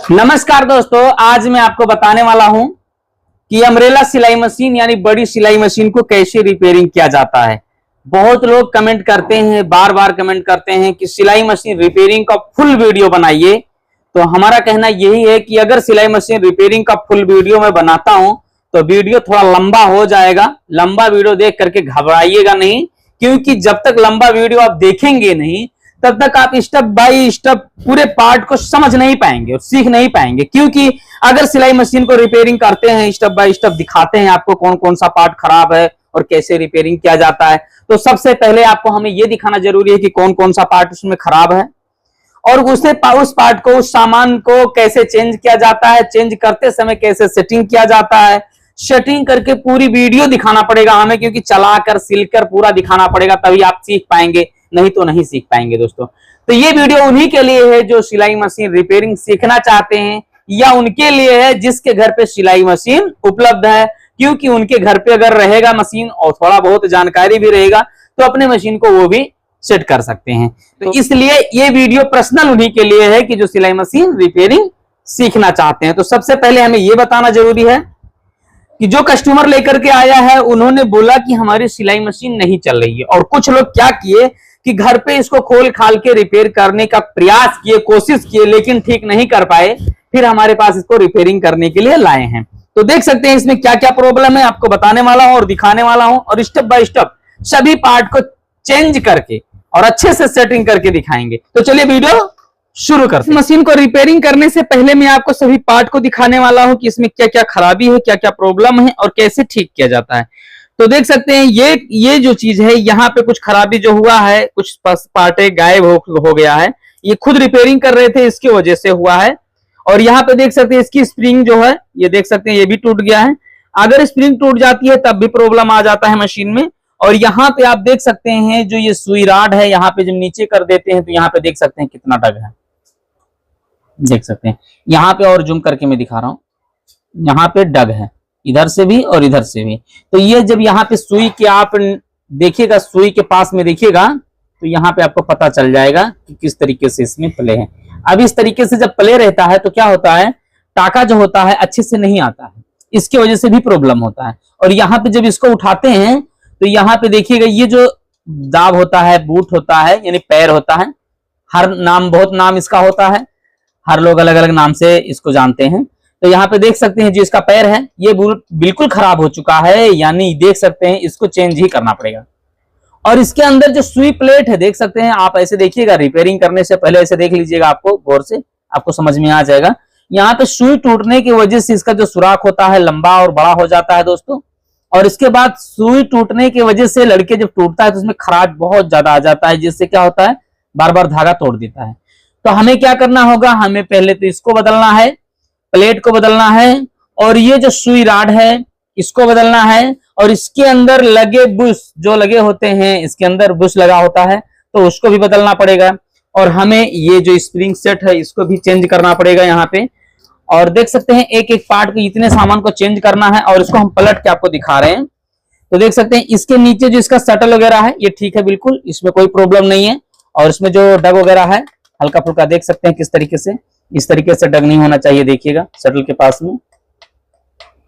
नमस्कार दोस्तों, आज मैं आपको बताने वाला हूं कि अम्ब्रेला सिलाई मशीन यानी बड़ी सिलाई मशीन को कैसे रिपेयरिंग किया जाता है। बहुत लोग कमेंट करते हैं, बार बार कमेंट करते हैं कि सिलाई मशीन रिपेयरिंग का फुल वीडियो बनाइए। तो हमारा कहना यही है कि अगर सिलाई मशीन रिपेयरिंग का फुल वीडियो मैं बनाता हूं तो वीडियो थोड़ा लंबा हो जाएगा। लंबा वीडियो देख करके घबराइएगा नहीं, क्योंकि जब तक लंबा वीडियो आप देखेंगे नहीं तब तक आप स्टेप बाय स्टेप पूरे पार्ट को समझ नहीं पाएंगे और सीख नहीं पाएंगे। क्योंकि अगर सिलाई मशीन को रिपेयरिंग करते हैं, स्टेप बाय स्टेप दिखाते हैं आपको कौन कौन सा पार्ट खराब है और कैसे रिपेयरिंग किया जाता है, तो सबसे पहले आपको हमें यह दिखाना जरूरी है कि कौन कौन सा पार्ट उसमें खराब है और उस पार्ट को, उस सामान को कैसे चेंज किया जाता है, चेंज करते समय कैसे सेटिंग किया जाता है। सेटिंग करके पूरी वीडियो दिखाना पड़ेगा हमें, क्योंकि चलाकर सिलकर पूरा दिखाना पड़ेगा, तभी आप सीख पाएंगे, नहीं तो नहीं सीख पाएंगे दोस्तों। तो ये वीडियो उन्हीं के लिए है जो सिलाई मशीन रिपेयरिंग सीखना चाहते हैं, या उनके लिए है जिसके घर पे सिलाई मशीन उपलब्ध है। क्योंकि उनके घर पे अगर रहेगा मशीन और थोड़ा बहुत जानकारी भी रहेगा तो अपने मशीन को वो भी सेट कर सकते हैं। तो इसलिए ये वीडियो पर्सनल उन्हीं के लिए है कि जो सिलाई मशीन रिपेयरिंग सीखना चाहते हैं। तो सबसे पहले हमें ये बताना जरूरी है कि जो कस्टमर लेकर के आया है उन्होंने बोला कि हमारी सिलाई मशीन नहीं चल रही है, और कुछ लोग क्या किए कि घर पे इसको खोल खाल के रिपेयर करने का प्रयास किए, कोशिश किए, लेकिन ठीक नहीं कर पाए। फिर हमारे पास इसको रिपेयरिंग करने के लिए लाए हैं। तो देख सकते हैं इसमें क्या क्या प्रॉब्लम है, आपको बताने वाला हूं और दिखाने वाला हूं, और स्टेप बाय स्टेप सभी पार्ट को चेंज करके और अच्छे से सेटिंग करके दिखाएंगे। तो चलिए वीडियो शुरू करते हैं। मशीन को रिपेयरिंग करने से पहले मैं आपको सभी पार्ट को दिखाने वाला हूं कि इसमें क्या क्या खराबी है, क्या क्या प्रॉब्लम है और कैसे ठीक किया जाता है। तो देख सकते हैं ये जो चीज है, यहाँ पे कुछ खराबी जो हुआ है, कुछ पार्ट गायब हो गया है, ये खुद रिपेयरिंग कर रहे थे, इसकी वजह से हुआ है। और यहाँ पे देख सकते हैं इसकी स्प्रिंग जो है, ये देख सकते हैं ये भी टूट गया है। अगर स्प्रिंग टूट जाती है तब भी प्रॉब्लम आ जाता है मशीन में। और यहाँ पे आप देख सकते हैं जो ये सुई राड है, यहाँ पे जब नीचे कर देते हैं तो यहाँ पे देख सकते हैं कितना डग है, देख सकते हैं यहाँ पे, और जूम करके मैं दिखा रहा हूँ, यहाँ पे डग है इधर से भी और इधर से भी। तो ये जब यहाँ पे सुई के आप देखिएगा, सुई के पास में देखिएगा तो यहाँ पे आपको पता चल जाएगा कि किस तरीके से इसमें प्ले है। अब इस तरीके से जब प्ले रहता है तो क्या होता है, टाका जो होता है अच्छे से नहीं आता है, इसकी वजह से भी प्रॉब्लम होता है। और यहाँ पे जब इसको उठाते हैं तो यहाँ पे देखिएगा ये जो दाब होता है, बूट होता है यानी पैर होता है, हर नाम, बहुत नाम इसका होता है, हर लोग अलग अलग नाम से इसको जानते हैं। तो यहाँ पे देख सकते हैं जो इसका पैर है ये बिल्कुल खराब हो चुका है, यानी देख सकते हैं इसको चेंज ही करना पड़ेगा। और इसके अंदर जो सुई प्लेट है देख सकते हैं आप, ऐसे देखिएगा, रिपेयरिंग करने से पहले ऐसे देख लीजिएगा, आपको गौर से आपको समझ में आ जाएगा। यहाँ पे सुई टूटने की वजह से इसका जो सुराख होता है लंबा और बड़ा हो जाता है दोस्तों। और इसके बाद सुई टूटने की वजह से लड़के जब टूटता है तो उसमें खराश बहुत ज्यादा आ जाता है, जिससे क्या होता है बार बार धागा तोड़ देता है। तो हमें क्या करना होगा, हमें पहले तो इसको बदलना है, प्लेट को बदलना है, और ये जो सुई राड है इसको बदलना है, और इसके अंदर लगे बुश जो लगे होते हैं, इसके अंदर बुश लगा होता है तो उसको भी बदलना पड़ेगा। और हमें ये जो स्प्रिंग सेट है इसको भी चेंज करना पड़ेगा यहाँ पे। और देख सकते हैं एक एक पार्ट को, इतने सामान को चेंज करना है, और इसको हम पलट के आपको दिखा रहे हैं। तो देख सकते हैं इसके नीचे जो इसका शटल वगैरह है ये ठीक है बिल्कुल, इसमें कोई प्रॉब्लम नहीं है। और इसमें जो डग वगैरह है हल्का फुल्का देख सकते हैं किस तरीके से, इस तरीके से डग नहीं होना चाहिए, देखिएगा शटल के पास में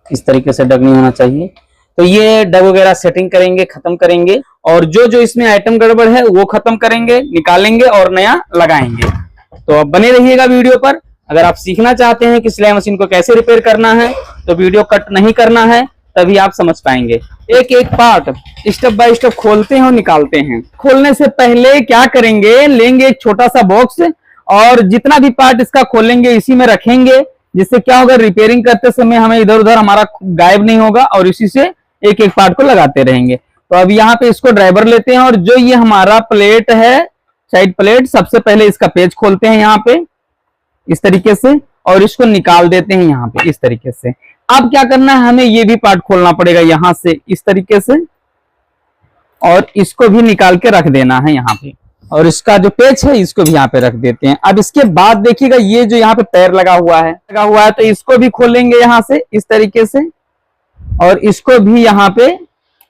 इस तरीके से डग नहीं होना चाहिए। तो ये डग वगैरह सेटिंग करेंगे, खत्म करेंगे, और जो इसमें आइटम गड़बड़ है वो खत्म करेंगे, निकालेंगे और नया लगाएंगे। तो अब बने रहिएगा वीडियो पर। अगर आप सीखना चाहते हैं कि सिलाई मशीन को कैसे रिपेयर करना है तो वीडियो कट नहीं करना है, तभी आप समझ पाएंगे। एक एक पार्ट स्टेप बाय स्टेप खोलते हैं और निकालते हैं। खोलने से पहले क्या करेंगे, लेंगे एक छोटा सा बॉक्स और जितना भी पार्ट इसका खोलेंगे इसी में रखेंगे, जिससे क्या होगा, रिपेयरिंग करते समय हमें इधर उधर हमारा गायब नहीं होगा, और इसी से एक एक पार्ट को लगाते रहेंगे। तो अब यहाँ पे इसको ड्राइवर लेते हैं, और जो ये हमारा प्लेट है, साइड प्लेट, सबसे पहले इसका पेज खोलते हैं यहाँ पे इस तरीके से, और इसको निकाल देते हैं यहाँ पे इस तरीके से। अब क्या करना है, हमें ये भी पार्ट खोलना पड़ेगा यहाँ से इस तरीके से, और इसको भी निकाल के रख देना है यहाँ पे, और इसका जो पेच है इसको भी यहाँ पे रख देते हैं। अब इसके बाद देखिएगा ये जो यहाँ पे पैर लगा हुआ है तो इसको भी खोलेंगे यहाँ से इस तरीके से, और इसको भी यहाँ पे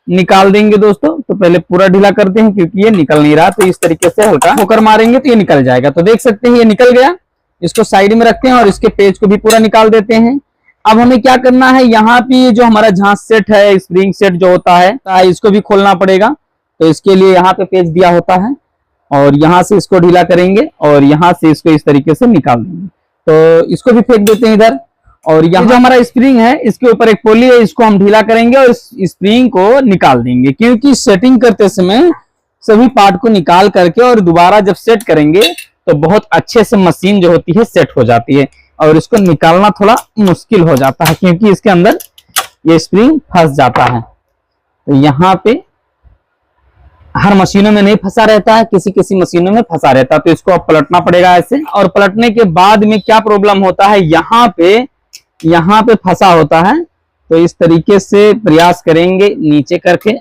निकाल देंगे दोस्तों। तो पहले पूरा ढीला करते हैं क्योंकि ये निकल नहीं रहा, तो इस तरीके से हल्का होकर मारेंगे तो ये निकल जाएगा। तो देख सकते हैं ये निकल गया। इसको साइड में रखते हैं और इसके पेज को भी पूरा निकाल देते हैं। अब हमें क्या करना है, यहाँ पे जो हमारा झांस सेट है, स्प्रिंग सेट जो होता है, इसको भी खोलना पड़ेगा। तो इसके लिए यहाँ पे पेज दिया होता है और यहाँ से इसको ढीला करेंगे और यहाँ से इसको इस तरीके से निकाल देंगे। तो इसको भी फेंक देते हैं इधर। और यहाँ जो हमारा स्प्रिंग है, इसके ऊपर एक पोली है, इसको हम ढीला करेंगे और इस स्प्रिंग को निकाल देंगे, क्योंकि सेटिंग करते समय सभी पार्ट को निकाल करके और दोबारा जब सेट करेंगे तो बहुत अच्छे से मशीन जो होती है सेट हो जाती है और इसको निकालना थोड़ा मुश्किल हो जाता है, क्योंकि इसके अंदर ये स्प्रिंग फंस जाता है। तो यहाँ पे हर मशीनों में नहीं फंसा रहता है, किसी किसी मशीनों में फंसा रहता है। तो इसको अब पलटना पड़ेगा ऐसे, और पलटने के बाद में क्या प्रॉब्लम होता है, यहाँ पे फंसा होता है। तो इस तरीके से प्रयास करेंगे नीचे करके,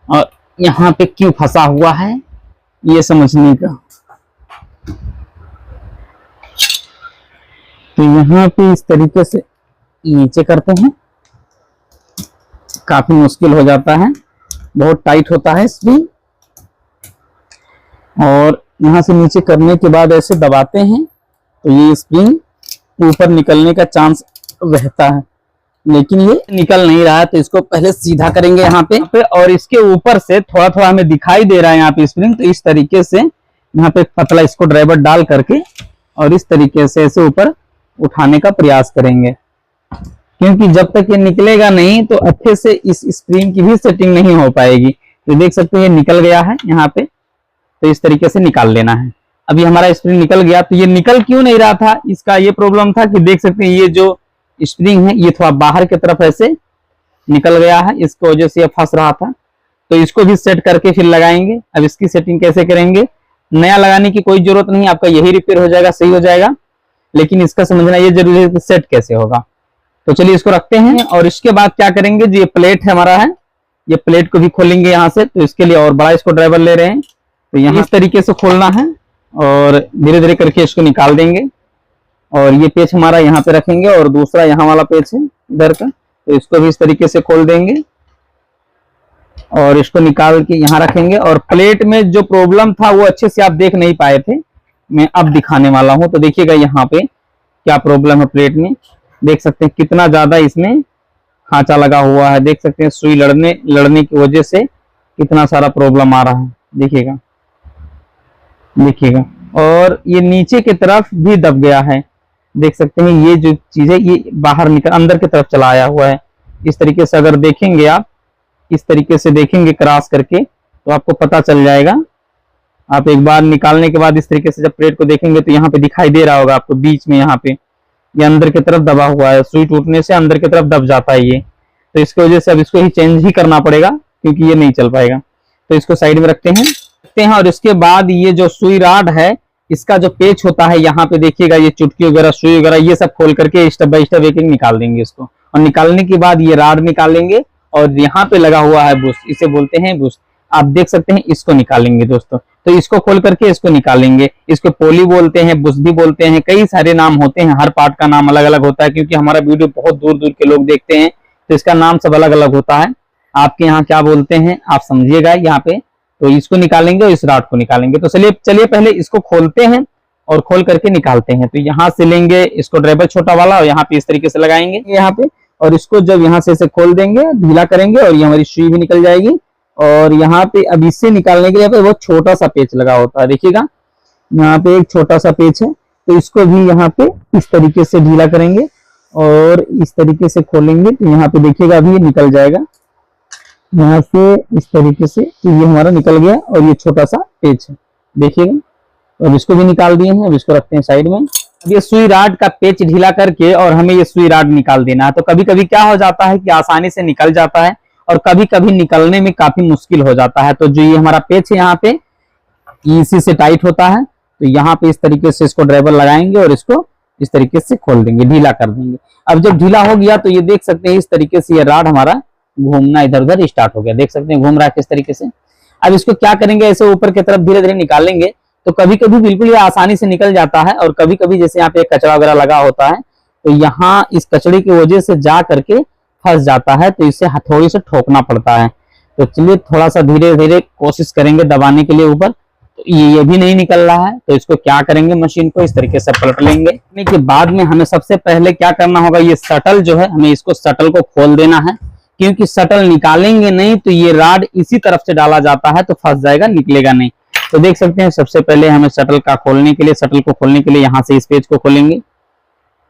और यहाँ पे क्यों फंसा हुआ है ये समझने का। तो यहाँ पे इस तरीके से नीचे करते हैं, काफी मुश्किल हो जाता है, बहुत टाइट होता है स्प्रिंग। और यहाँ से नीचे करने के बाद ऐसे दबाते हैं तो ये स्प्रिंग ऊपर निकलने का चांस रहता है, लेकिन ये निकल नहीं रहा है। तो इसको पहले सीधा करेंगे यहाँ पे और इसके ऊपर से थोड़ा थोड़ा हमें दिखाई दे रहा है यहाँ पे स्प्रिंग। तो इस तरीके से यहाँ पे पतला इसको ड्राइवर डाल करके और इस तरीके से ऐसे ऊपर उठाने का प्रयास करेंगे, क्योंकि जब तक ये निकलेगा नहीं तो अच्छे से इस स्प्रिंग की भी सेटिंग नहीं हो पाएगी। तो देख सकते हैं ये निकल गया है यहाँ पे, तो इस तरीके से निकाल लेना है। अभी हमारा स्प्रिंग निकल गया। तो ये निकल क्यों नहीं रहा था, इसका ये प्रॉब्लम था कि देख सकते हैं ये जो स्प्रिंग है ये थोड़ा बाहर की तरफ ऐसे निकल गया है, इसकी वजह से ये फंस रहा था। तो इसको भी सेट करके फिर लगाएंगे। अब इसकी सेटिंग कैसे करेंगे, नया लगाने की कोई जरूरत नहीं, आपका यही रिपेयर हो जाएगा, सही हो जाएगा। लेकिन इसका समझना ये जरूरी है कि सेट कैसे होगा। तो चलिए इसको रखते हैं और इसके बाद क्या करेंगे, जो ये प्लेट है हमारा है, ये प्लेट को भी खोलेंगे यहाँ से। तो इसके लिए और बड़ा इसको ड्राइवर ले रहे हैं। तो यहाँ इस तरीके से खोलना है और धीरे धीरे करके इसको निकाल देंगे। और ये पेच हमारा यहाँ पे रखेंगे और दूसरा यहाँ वाला पेच है इधर का, तो इसको भी इस तरीके से खोल देंगे और इसको निकाल के यहाँ रखेंगे। और प्लेट में जो प्रॉब्लम था वो अच्छे से आप देख नहीं पाए थे, मैं अब दिखाने वाला हूँ। तो देखिएगा यहाँ पे क्या प्रॉब्लम है प्लेट में, देख सकते हैं कितना ज्यादा इसमें खांचा लगा हुआ है। देख सकते हैं सुई लड़ने की वजह से कितना सारा प्रॉब्लम आ रहा है, देखिएगा। और ये नीचे की तरफ भी दब गया है, देख सकते हैं ये जो चीज है ये बाहर निकल अंदर की तरफ चला आया हुआ है। इस तरीके से अगर देखेंगे आप, इस तरीके से देखेंगे क्रॉस करके, तो आपको पता चल जाएगा। आप एक बार निकालने के बाद इस तरीके से जब प्लेट को देखेंगे तो यहाँ पे दिखाई दे रहा होगा आपको, बीच में यहाँ पे ये अंदर की तरफ दबा हुआ है, सुई टूटने से अंदर की तरफ दब जाता है ये। तो इसकी वजह से अब इसको ही चेंज ही करना पड़ेगा, क्योंकि ये नहीं चल पाएगा। तो इसको साइड में रखते हैं और इसके बाद ये जो सुई राड है, इसका जो पेच होता है यहाँ पे देखिएगा, ये चुटकी वगैरह सुई वगैरह ये सब खोल करके स्टेप बाय स्टेप एक निकाल देंगे इसको। और निकालने के बाद ये राड निकालेंगे और यहाँ पे लगा हुआ है बुश, इसे बोलते हैं बुश, आप देख सकते हैं, इसको निकालेंगे दोस्तों। तो इसको खोल करके इसको निकालेंगे। इसको पोली बोलते हैं, बुश भी बोलते हैं, कई सारे नाम होते हैं, हर पार्ट का नाम अलग अलग होता है, क्योंकि हमारा वीडियो बहुत दूर दूर के लोग देखते हैं, तो इसका नाम सब अलग अलग होता है। आपके यहाँ क्या बोलते हैं आप समझिएगा यहाँ पे। तो इसको निकालेंगे और इस राड को निकालेंगे। तो चलिए पहले इसको खोलते हैं और खोल करके निकालते हैं। तो यहाँ से लेंगे इसको ड्राइवर छोटा वाला और यहाँ पे इस तरीके से लगाएंगे यहाँ पे, और इसको जब यहाँ से इसे खोल देंगे, ढीला करेंगे और ये हमारी सुई भी निकल जाएगी। और यहाँ पे अब इससे निकालने के लिए वो छोटा सा पेच लगा होता है, देखिएगा यहाँ पे एक छोटा सा पेच है। तो इसको भी यहाँ पे इस तरीके से ढीला करेंगे और इस तरीके से खोलेंगे। तो यहाँ पे देखिएगा अभी ये निकल जाएगा यहाँ से इस तरीके से। तो ये हमारा निकल गया और ये छोटा सा पेच है, देखिएगा। अब इसको भी निकाल दिए हैं, अब इसको रखते हैं साइड में। अब ये सुई राड का पेच ढीला करके और हमें ये सुई राड निकाल देना है। तो कभी कभी क्या हो जाता है कि आसानी से निकल जाता है और कभी कभी निकलने में काफी मुश्किल हो जाता है। तो जो ये हमारा पेच है यहाँ पे इसी से टाइट होता है। तो यहाँ पे इस तरीके से इसको ड्राइवर लगाएंगे और इसको इस तरीके से खोल देंगे, ढीला कर देंगे। अब जब ढीला हो गया तो ये देख सकते हैं इस तरीके से ये राड हमारा घूमना इधर उधर स्टार्ट हो गया, देख सकते हैं घूम रहा है किस तरीके से। अब इसको क्या करेंगे, ऐसे ऊपर की तरफ धीरे धीरे निकालेंगे। तो कभी कभी बिल्कुल ये आसानी से निकल जाता है और कभी कभी जैसे यहाँ पे कचरा वगैरह लगा होता है तो यहाँ इस कचड़े की वजह से जा करके फंस जाता है, तो इसे हथौड़ी से ठोकना पड़ता है। तो चलिए थोड़ा सा धीरे धीरे कोशिश करेंगे दबाने के लिए ऊपर। तो ये भी नहीं निकल रहा है। तो इसको क्या करेंगे, मशीन को इस तरीके से पलट लेंगे। के बाद में हमें सबसे पहले क्या करना होगा, ये शटल जो है हमें इसको शटल को खोल देना है, क्योंकि शटल निकालेंगे नहीं तो ये राड इसी तरफ से डाला जाता है तो फंस जाएगा, निकलेगा नहीं। तो देख सकते हैं सबसे पहले हमें शटल का खोलने के लिए, शटल को खोलने के लिए यहाँ से इस पेज को खोलेंगे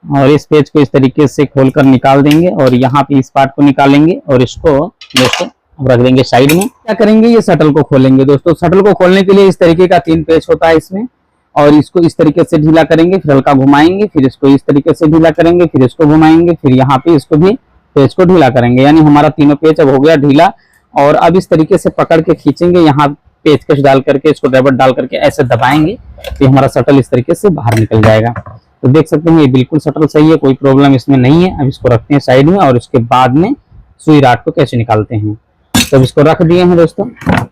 और इस पेज को इस तरीके से खोलकर निकाल देंगे और यहाँ पे इस पार्ट को निकालेंगे और इसको दोस्तों रख देंगे साइड में। क्या करेंगे, ये शटल को खोलेंगे। दोस्तों शटल को खोलने के लिए इस तरीके का 3 पेच होता है इसमें, और इसको इस तरीके से ढीला करेंगे, फिर हल्का घुमाएंगे, फिर इसको इस तरीके से ढीला करेंगे, फिर इसको घुमाएंगे, फिर यहाँ पे इसको भी पेच को ढीला करेंगे। यानी हमारा तीनों पेच अब हो गया ढीला। और अब इस तरीके से पकड़ के खींचेंगे, यहाँ पेचकश डाल करके, इसको ड्राइवर डाल करके ऐसे दबाएंगे तो हमारा शटल इस तरीके से बाहर निकल जाएगा। तो देख सकते हैं ये बिल्कुल शटल सही है, कोई प्रॉब्लम इसमें नहीं है। अब इसको रखते हैं साइड में और उसके बाद में सुई राड को कैसे निकालते हैं। तो अब इसको रख दिए हैं दोस्तों।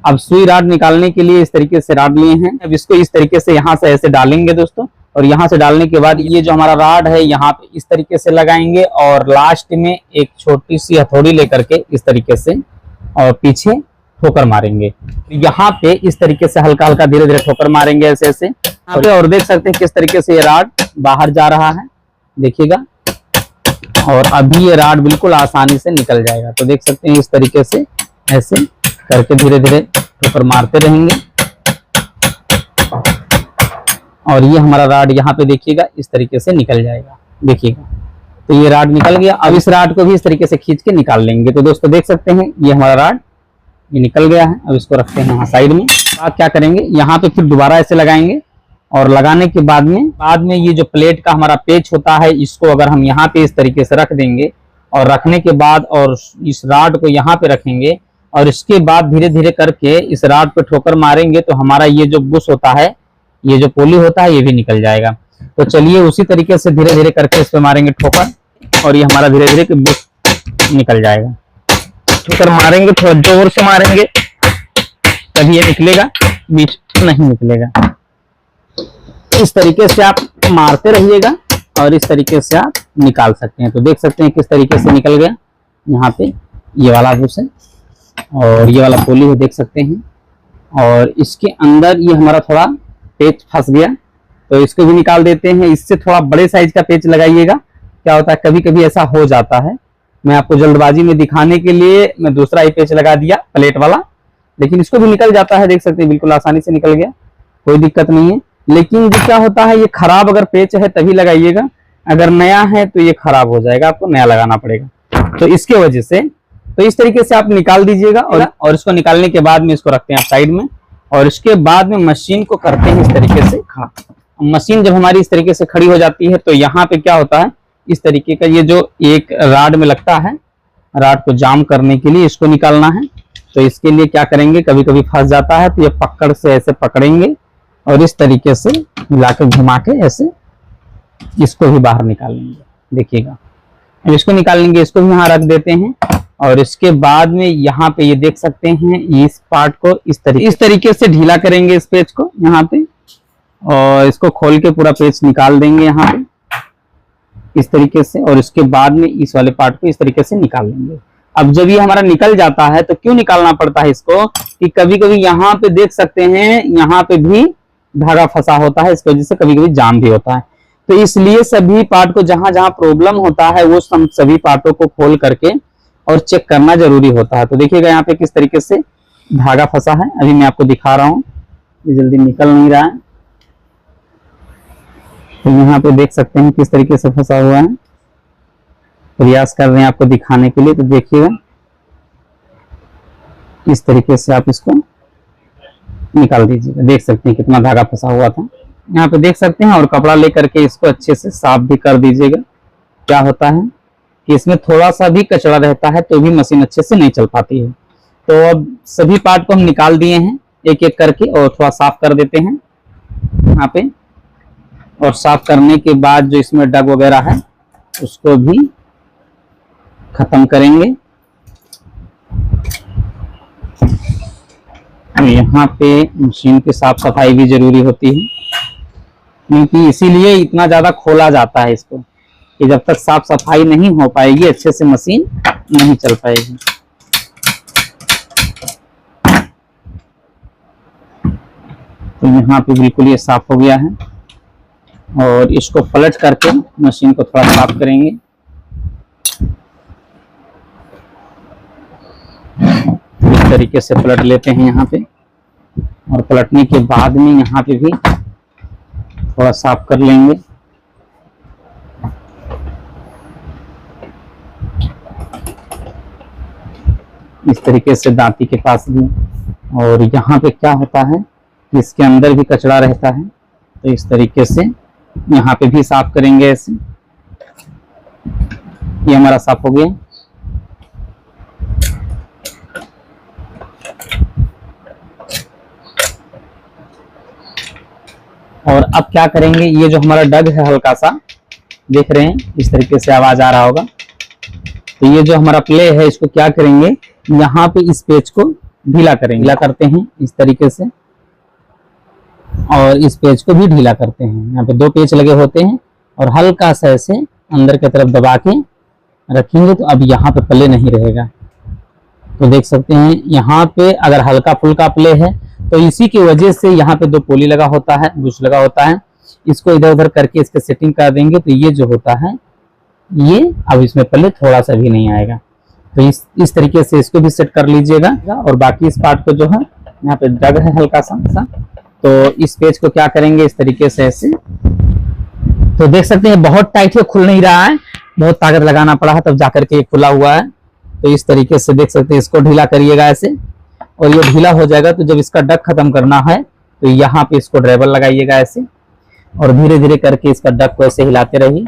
अब सुई राड निकालने के लिए इस तरीके से राड लिए हैं। अब इसको इस तरीके से यहाँ से ऐसे डालेंगे दोस्तों, और यहाँ से डालने के बाद ये जो हमारा राड है यहाँ पे इस तरीके से लगाएंगे और लास्ट में एक छोटी सी हथौड़ी लेकर के इस तरीके से और पीछे ठोकर मारेंगे। यहाँ पे इस तरीके से हल्का हल्का धीरे धीरे ठोकर मारेंगे ऐसे ऐसे यहाँ पे। और देख सकते हैं किस तरीके से ये राड बाहर जा रहा है, देखिएगा। और अभी ये राड बिल्कुल आसानी से निकल जाएगा। तो देख सकते हैं इस तरीके से ऐसे करके धीरे धीरे ठोकर मारते रहेंगे और ये हमारा राड यहाँ पे देखिएगा इस तरीके से निकल जाएगा, देखिएगा। तो ये राड निकल गया। अब इस राड को भी इस तरीके से खींच के निकाल लेंगे। तो दोस्तों देख सकते हैं ये हमारा राड ये निकल गया है। अब इसको रखते हैं यहाँ साइड में। अब क्या करेंगे, यहाँ पे फिर दोबारा ऐसे लगाएंगे और लगाने के बाद में ये जो प्लेट का हमारा पेच होता है इसको अगर हम यहाँ पे इस तरीके से रख देंगे और रखने के बाद और इस राड को यहाँ पे रखेंगे और इसके बाद धीरे धीरे करके इस राड पे ठोकर मारेंगे तो हमारा ये जो बुश होता है, ये जो पोली होता है, ये भी निकल जाएगा। तो चलिए उसी तरीके से धीरे धीरे करके इस पे मारेंगे ठोकर और ये हमारा धीरे धीरे बुश निकल जाएगा। ठोकर मारेंगे, थोड़ा जोर से मारेंगे तभी ये निकलेगा, बीच नहीं निकलेगा। इस तरीके से आप मारते रहिएगा और इस तरीके से आप निकाल सकते हैं। तो देख सकते हैं किस तरीके से निकल गया। यहाँ पे ये वाला बुश है और ये वाला पोली है, देख सकते हैं। और इसके अंदर ये हमारा थोड़ा पेच फंस गया तो इसको भी निकाल देते हैं। इससे थोड़ा बड़े साइज का पेच लगाइएगा। क्या होता है कभी कभी ऐसा हो जाता है, मैं आपको जल्दबाजी में दिखाने के लिए मैं दूसरा ही पेच लगा दिया प्लेट वाला, लेकिन इसको भी निकल जाता है। देख सकते हैं बिल्कुल आसानी से निकल गया, कोई दिक्कत नहीं है। लेकिन जो क्या होता है, ये खराब अगर पेच है तभी लगाइएगा, अगर नया है तो ये खराब हो जाएगा, आपको नया लगाना पड़ेगा। तो इसके वजह से तो इस तरीके से आप निकाल दीजिएगा और इसको निकालने के बाद में इसको रखते हैं आप साइड में और इसके बाद में मशीन को करते हैं इस तरीके से खड़ा। मशीन जब हमारी इस तरीके से खड़ी हो जाती है तो यहाँ पे क्या होता है, इस तरीके का ये जो एक राड में लगता है, राड को जाम करने के लिए इसको निकालना है। तो इसके लिए क्या करेंगे, कभी कभी फंस जाता है तो ये पकड़ से ऐसे पकड़ेंगे और इस तरीके से मिलाकर घुमा के ऐसे इसको भी बाहर निकालेंगे, देखिएगा। अब इसको निकाल लेंगे, इसको भी यहाँ रख देते हैं और इसके बाद में यहाँ पे ये देख सकते हैं इस पार्ट को इस तरीके से ढीला करेंगे इस पेच को यहाँ पे और इसको खोल के पूरा पेच निकाल देंगे यहाँ पे इस तरीके से और इसके बाद में इस वाले पार्ट को इस तरीके से निकाल लेंगे। अब जब ये हमारा निकल जाता है तो क्यों निकालना पड़ता है इसको, कि कभी कभी यहाँ पे देख सकते हैं यहाँ पे भी धागा फंसा होता है, इसकी वजह से कभी कभी जाम भी होता है। तो इसलिए सभी पार्ट को जहां जहां प्रॉब्लम होता है वो सभी पार्टों को खोल करके और चेक करना जरूरी होता है। तो देखिएगा यहाँ पे किस तरीके से धागा फंसा है, अभी मैं आपको दिखा रहा हूँ, ये जल्दी निकल नहीं रहा है। तो यहाँ पे देख सकते हैं किस तरीके से फंसा हुआ है, प्रयास कर रहे हैं आपको दिखाने के लिए। तो देखिएगा इस तरीके से आप इसको निकाल दीजिएगा, देख सकते हैं कितना धागा फंसा हुआ था यहाँ पे, देख सकते हैं। और कपड़ा लेकर के इसको अच्छे से साफ भी कर दीजिएगा। क्या होता है कि इसमें थोड़ा सा भी कचरा रहता है तो भी मशीन अच्छे से नहीं चल पाती है। तो अब सभी पार्ट को हम निकाल दिए हैं एक एक करके और थोड़ा साफ कर देते हैं यहाँ पे। और साफ करने के बाद जो इसमें डग वगैरह है उसको भी खत्म करेंगे। यहाँ पे मशीन की साफ सफाई भी जरूरी होती है, क्योंकि इसीलिए इतना ज्यादा खोला जाता है इसको, कि जब तक साफ सफाई नहीं हो पाएगी अच्छे से मशीन नहीं चल पाएगी। तो यहाँ पे बिल्कुल ये साफ हो गया है। और इसको पलट करके मशीन को थोड़ा साफ करेंगे। इस तरीके से पलट लेते हैं यहाँ पे, और पलटने के बाद में यहाँ पे भी थोड़ा साफ कर लेंगे। इस तरीके से दांती के पास भी। और यहाँ पे क्या होता है, इसके अंदर भी कचरा रहता है, तो इस तरीके से यहाँ पे भी साफ करेंगे ऐसे। ये हमारा साफ हो गया। और अब क्या करेंगे, ये जो हमारा डग है हल्का सा, देख रहे हैं इस तरीके से आवाज आ रहा होगा। तो ये जो हमारा प्ले है, इसको क्या करेंगे, यहाँ पे इस पेज को ढीला करेंगे। ढीला करते हैं इस तरीके से, और इस पेज को भी ढीला करते हैं। यहाँ पे 2 पेज लगे होते हैं, और हल्का सा ऐसे अंदर की तरफ दबा के रखेंगे, तो अब यहाँ पे प्ले नहीं रहेगा। तो देख सकते हैं यहाँ पे अगर हल्का फुल्का प्ले है, तो इसी की वजह से यहाँ पे 2 पोली लगा होता है, बुश लगा होता है। इसको इधर उधर करके इसके सेटिंग कर देंगे, तो ये जो होता है, ये अब इसमें प्ले थोड़ा सा भी नहीं आएगा। तो इस तरीके से इसको भी सेट कर लीजिएगा। और बाकी इस पार्ट को जो है, यहाँ पे डग है हल्का सा, तो इस पेज को क्या करेंगे, इस तरीके से ऐसे। तो देख सकते हैं बहुत टाइट है, खुल नहीं रहा है, बहुत ताकत लगाना पड़ा है तब जाकर के ये खुला हुआ है। तो इस तरीके से देख सकते हैं, इसको ढीला करिएगा ऐसे, और ये ढीला हो जाएगा। तो जब इसका डग खत्म करना है, तो यहाँ पे इसको ड्राइवर लगाइएगा ऐसे, और धीरे धीरे करके इसका डग को ऐसे हिलाते रहिए,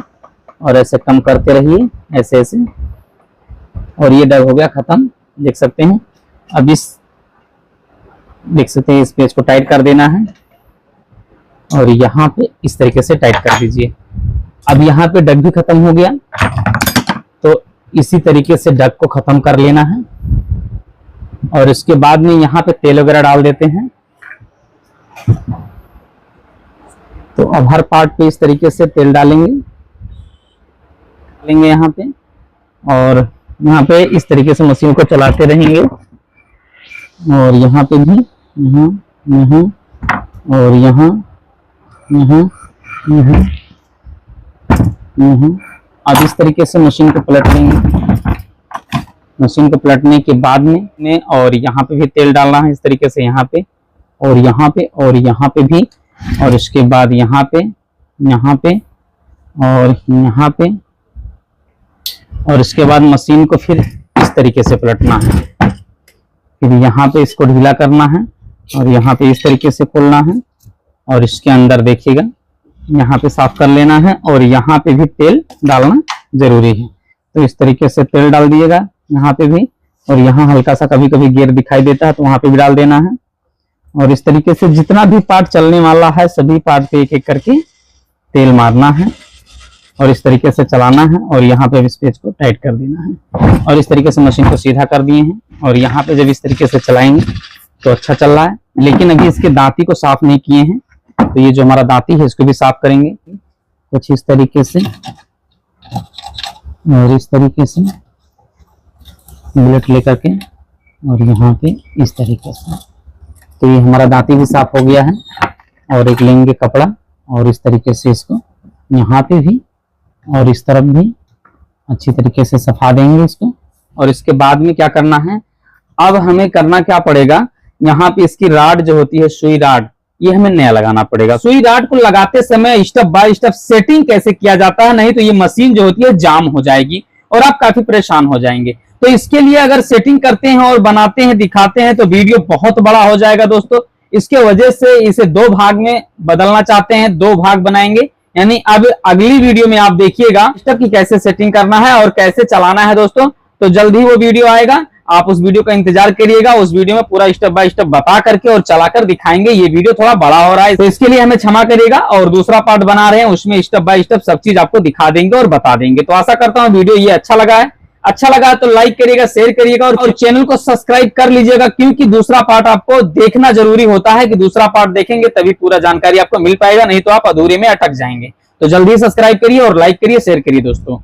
और ऐसे कम करते रहिए ऐसे ऐसे। और ये डग हो गया खत्म, देख सकते हैं। अब देख सकते हैं, इस पेज को टाइट कर देना है, और यहाँ पे इस तरीके से टाइट कर दीजिए। अब यहाँ पे डग भी खत्म हो गया, तो इसी तरीके से डग को खत्म कर लेना है। और इसके बाद में यहाँ पे तेल वगैरह डाल देते हैं। तो अब हर पार्ट पे इस तरीके से तेल डालेंगे यहाँ पे, और यहाँ पे इस तरीके से मशीन को चलाते रहेंगे। और यहाँ पे भी, यहाँ और यहाँ अब इस तरीके से मशीन को पलट लेंगे। मशीन को पलटने के बाद में और यहाँ पे भी तेल डालना है इस तरीके से, यहाँ पे और यहाँ पे और यहाँ पे भी, और इसके बाद यहाँ पे और यहाँ पे, और इसके बाद मशीन को फिर इस तरीके से पलटना है। फिर यहाँ पे इसको ढीला करना है, और यहाँ पे इस तरीके से खोलना है, और इसके अंदर देखिएगा यहाँ पे साफ कर लेना है, और यहाँ पे भी तेल डालना जरूरी है। तो इस तरीके से तेल डाल दिएगा यहाँ पे भी, और यहाँ हल्का सा कभी कभी गियर दिखाई देता है तो वहां पे भी डाल देना है। और इस तरीके से जितना भी पार्ट चलने वाला है सभी पार्ट पे एक एक करके तेल मारना है, और इस तरीके से चलाना है, और यहाँ पे इस पेज को टाइट कर देना है। और इस तरीके से मशीन को सीधा कर दिए हैं, और यहाँ पे जब इस तरीके से चलाएंगे तो अच्छा चल रहा है। लेकिन अभी इसके दांती को साफ नहीं किए हैं, तो ये जो हमारा दांती है इसको भी साफ करेंगे कुछ इस तरीके से, और इस तरीके से बुलेट लेकर के, और यहाँ पे इस तरीके से। तो ये हमारा दांती भी साफ हो गया है। और एक लेंगे कपड़ा, और इस तरीके से इसको यहाँ पे भी और इस तरफ भी अच्छी तरीके से सफा देंगे इसको। और इसके बाद में क्या करना है, अब हमें करना क्या पड़ेगा, यहाँ पे इसकी राड जो होती है, सुई राड, ये हमें नया लगाना पड़ेगा। सुई राड को लगाते समय स्टेप बाय स्टेप सेटिंग कैसे किया जाता है, नहीं तो ये मशीन जो होती है जाम हो जाएगी और आप काफी परेशान हो जाएंगे। तो इसके लिए अगर सेटिंग करते हैं और बनाते हैं, दिखाते हैं, तो वीडियो बहुत बड़ा हो जाएगा दोस्तों। इसके वजह से इसे 2 भाग में बदलना चाहते हैं, 2 भाग बनाएंगे। यानी अब अगली वीडियो में आप देखिएगा स्टेप की कैसे सेटिंग करना है और कैसे चलाना है दोस्तों। तो जल्द ही वो वीडियो आएगा, आप उस वीडियो का इंतजार करिएगा। उस वीडियो में पूरा स्टेप बाय स्टेप बता करके और चलाकर दिखाएंगे। ये वीडियो थोड़ा बड़ा हो रहा है, तो इसके लिए हमें क्षमा करिएगा। और दूसरा पार्ट बना रहे हैं, उसमें स्टेप बाय स्टेप सब चीज आपको दिखा देंगे और बता देंगे। तो आशा करता हूँ वीडियो ये अच्छा लगा है। अच्छा लगा तो लाइक करिएगा, शेयर करिएगा, और चैनल को सब्सक्राइब कर लीजिएगा, क्योंकि दूसरा पार्ट आपको देखना जरूरी होता है कि दूसरा पार्ट देखेंगे तभी पूरा जानकारी आपको मिल पाएगा, नहीं तो आप अधूरे में अटक जाएंगे। तो जल्दी सब्सक्राइब करिए और लाइक करिए, शेयर करिए दोस्तों।